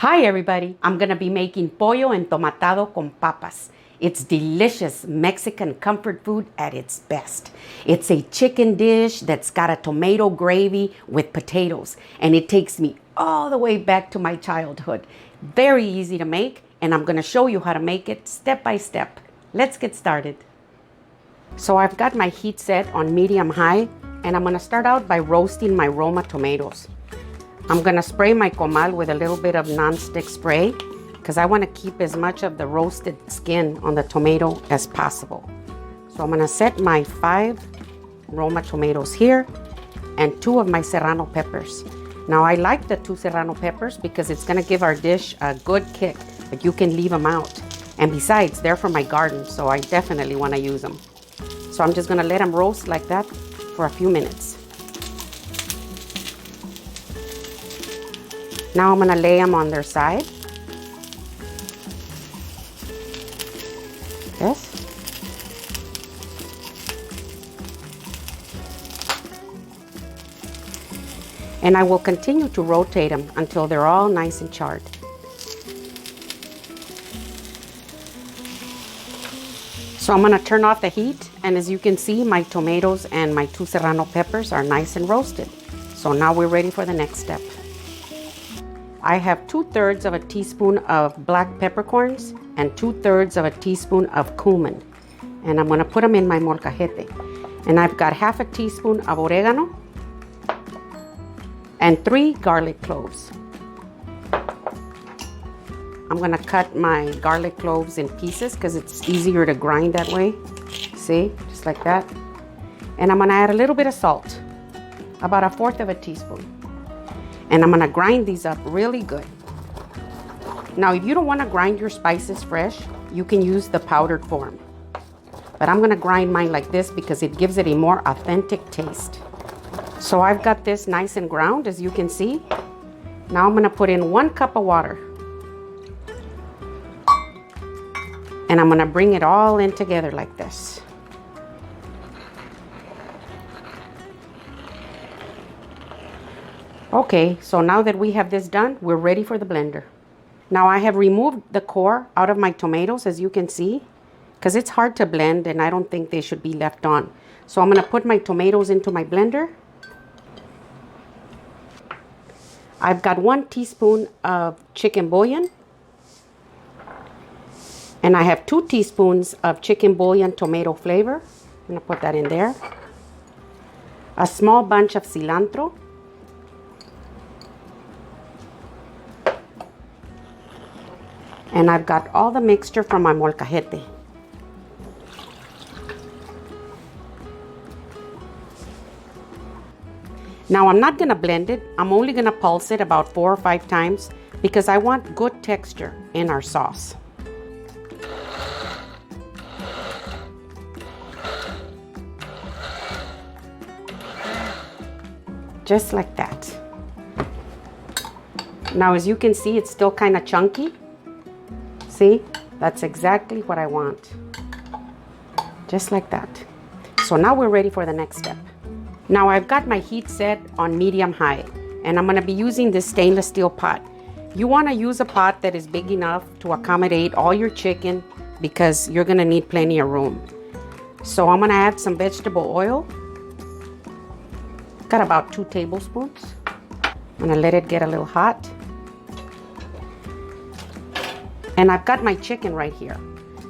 Hi everybody, I'm gonna be making pollo entomatado con papas. It's delicious Mexican comfort food at its best. It's a chicken dish that's got a tomato gravy with potatoes, and it takes me all the way back to my childhood. Very easy to make, and I'm gonna show you how to make it step by step. Let's get started. So I've got my heat set on medium high, and I'm gonna start out by roasting my Roma tomatoes. I'm gonna spray my comal with a little bit of non-stick spray because I wanna keep as much of the roasted skin on the tomato as possible. So I'm gonna set my 5 Roma tomatoes here and 2 of my serrano peppers. Now I like the 2 serrano peppers because it's gonna give our dish a good kick, but you can leave them out. And besides, they're from my garden, so I definitely wanna use them. So I'm just gonna let them roast like that for a few minutes. Now I'm gonna lay them on their side. Yes. And I will continue to rotate them until they're all nice and charred. So I'm gonna turn off the heat, and as you can see, my tomatoes and my 2 serrano peppers are nice and roasted. So now we're ready for the next step. I have 2/3 of a teaspoon of black peppercorns and 2/3 of a teaspoon of cumin. And I'm gonna put them in my molcajete. And I've got 1/2 teaspoon of oregano and 3 garlic cloves. I'm gonna cut my garlic cloves in pieces because it's easier to grind that way. See, just like that. And I'm gonna add a little bit of salt, about 1/4 of a teaspoon. And I'm gonna grind these up really good. Now, if you don't wanna grind your spices fresh, you can use the powdered form. But I'm gonna grind mine like this because it gives it a more authentic taste. So I've got this nice and ground, as you can see. Now I'm gonna put in 1 cup of water. And I'm gonna bring it all in together like this. Okay, so now that we have this done, we're ready for the blender. Now I have removed the core out of my tomatoes, as you can see, because it's hard to blend and I don't think they should be left on. So I'm gonna put my tomatoes into my blender. I've got 1 teaspoon of chicken bouillon. And I have 2 teaspoons of chicken bouillon tomato flavor. I'm gonna put that in there. A small bunch of cilantro. And I've got all the mixture from my molcajete. Now I'm not gonna blend it. I'm only gonna pulse it about 4 or 5 times because I want good texture in our sauce. Just like that. Now as you can see, it's still kind of chunky. See, that's exactly what I want. Just like that. So now we're ready for the next step. Now I've got my heat set on medium high, and I'm gonna be using this stainless steel pot. You wanna use a pot that is big enough to accommodate all your chicken because you're gonna need plenty of room. So I'm gonna add some vegetable oil. Got about 2 tablespoons. I'm gonna let it get a little hot. And I've got my chicken right here.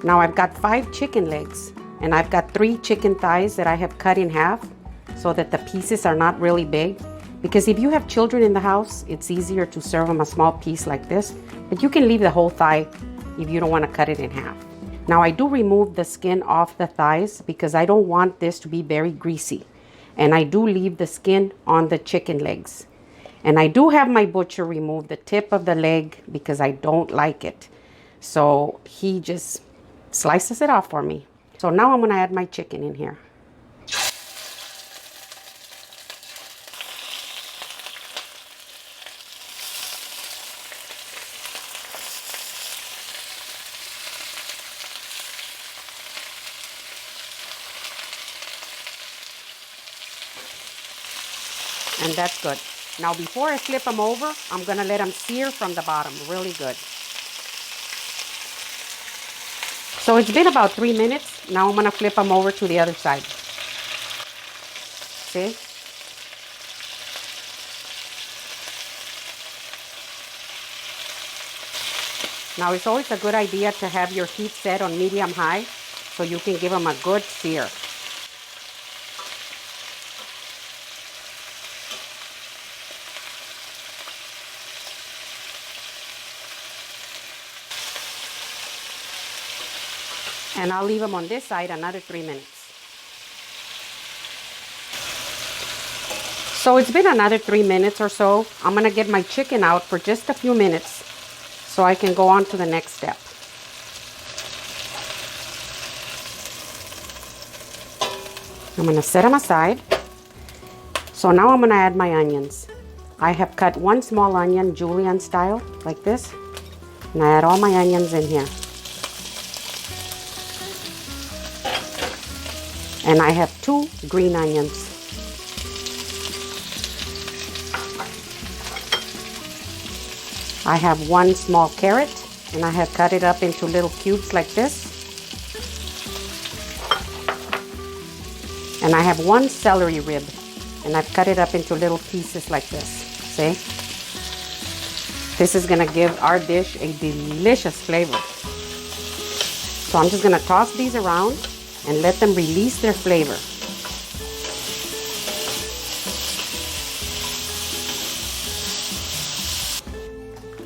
Now I've got 5 chicken legs, and I've got 3 chicken thighs that I have cut in half so that the pieces are not really big. Because if you have children in the house, it's easier to serve them a small piece like this, but you can leave the whole thigh if you don't want to cut it in half. Now I do remove the skin off the thighs because I don't want this to be very greasy. And I do leave the skin on the chicken legs. And I do have my butcher remove the tip of the leg because I don't like it. So he just slices it off for me. So now I'm gonna add my chicken in here. And that's good. Now before I flip them over, I'm gonna let them sear from the bottom really good. So it's been about 3 minutes. Now I'm gonna flip them over to the other side. See? Now it's always a good idea to have your heat set on medium high so you can give them a good sear. And I'll leave them on this side another 3 minutes. So it's been another 3 minutes or so. I'm gonna get my chicken out for just a few minutes so I can go on to the next step. I'm gonna set them aside. So now I'm gonna add my onions. I have cut 1 small onion julienne style like this, and I add all my onions in here. And I have 2 green onions. I have 1 small carrot, and I have cut it up into little cubes like this. And I have 1 celery rib, and I've cut it up into little pieces like this. See? This is gonna give our dish a delicious flavor. So I'm just gonna toss these around and let them release their flavor.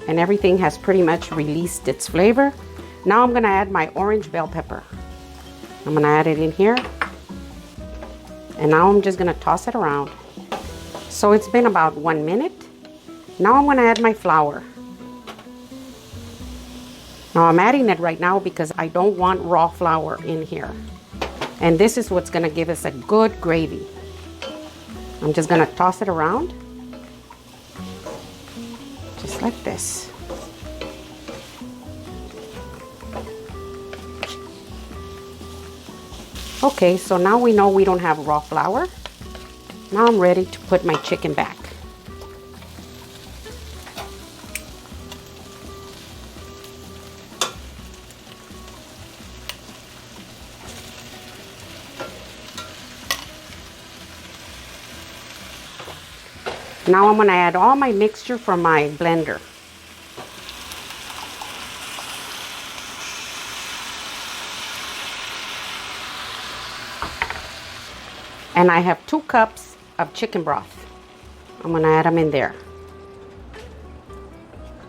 And everything has pretty much released its flavor. Now I'm gonna add my orange bell pepper. I'm gonna add it in here. And now I'm just gonna toss it around. So it's been about 1 minute. Now I'm gonna add my flour. Now I'm adding it right now because I don't want raw flour in here. And this is what's gonna give us a good gravy. I'm just gonna toss it around. Just like this. Okay, so now we know we don't have raw flour. Now I'm ready to put my chicken back. Now I'm gonna add all my mixture from my blender. And I have 2 cups of chicken broth. I'm gonna add them in there.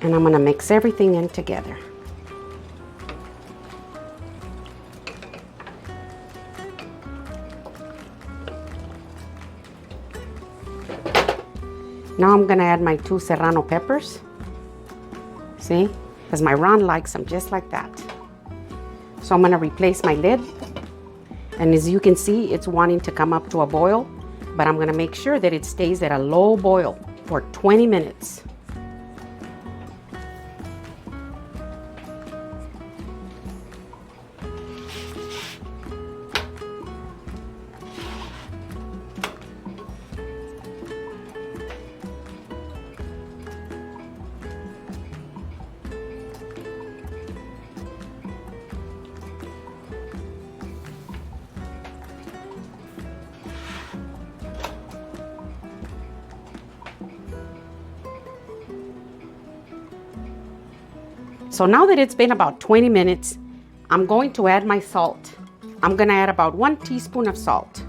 And I'm gonna mix everything in together. Now I'm gonna add my 2 serrano peppers. See? Because my Ron likes them just like that. So I'm gonna replace my lid. And as you can see, it's wanting to come up to a boil, but I'm gonna make sure that it stays at a low boil for 20 minutes. So now that it's been about 20 minutes, I'm going to add my salt. I'm gonna add about 1 teaspoon of salt.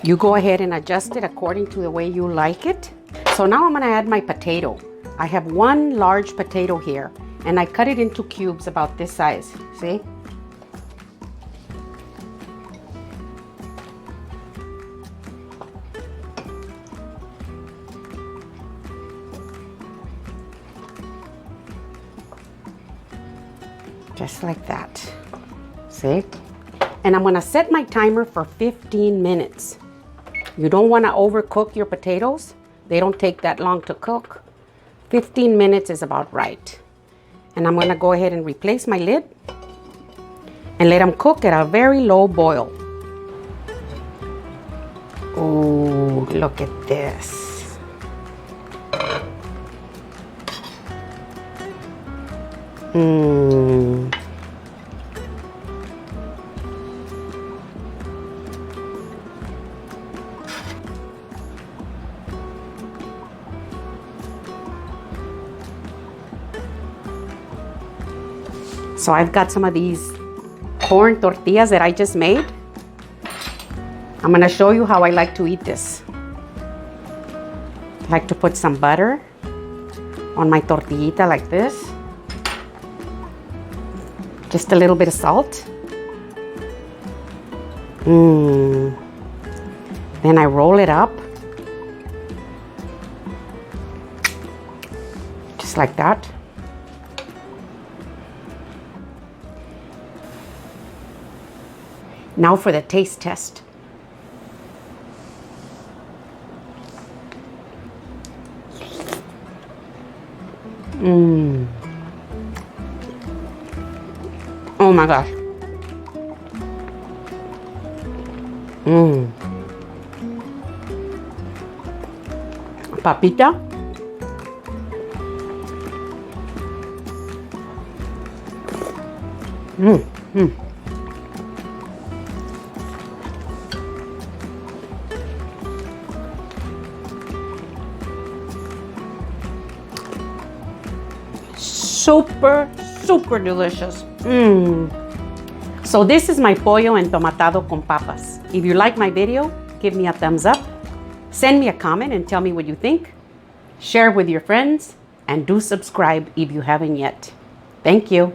You go ahead and adjust it according to the way you like it. So now I'm gonna add my potato. I have 1 large potato here, and I cut it into cubes about this size, see? Just like that, see? And I'm gonna set my timer for 15 minutes. You don't wanna overcook your potatoes. They don't take that long to cook. 15 minutes is about right. And I'm gonna go ahead and replace my lid and let them cook at a very low boil. Oh, look at this. Mmm. So I've got some of these corn tortillas that I just made. I'm gonna show you how I like to eat this. I like to put some butter on my tortillita like this. Just a little bit of salt. Then I roll it up. Just like that. Now for the taste test. Oh my gosh. Papita. Super delicious. So this is my pollo entomatado con papas. If you like my video, give me a thumbs up. Send me a comment and tell me what you think. Share with your friends and do subscribe if you haven't yet. Thank you.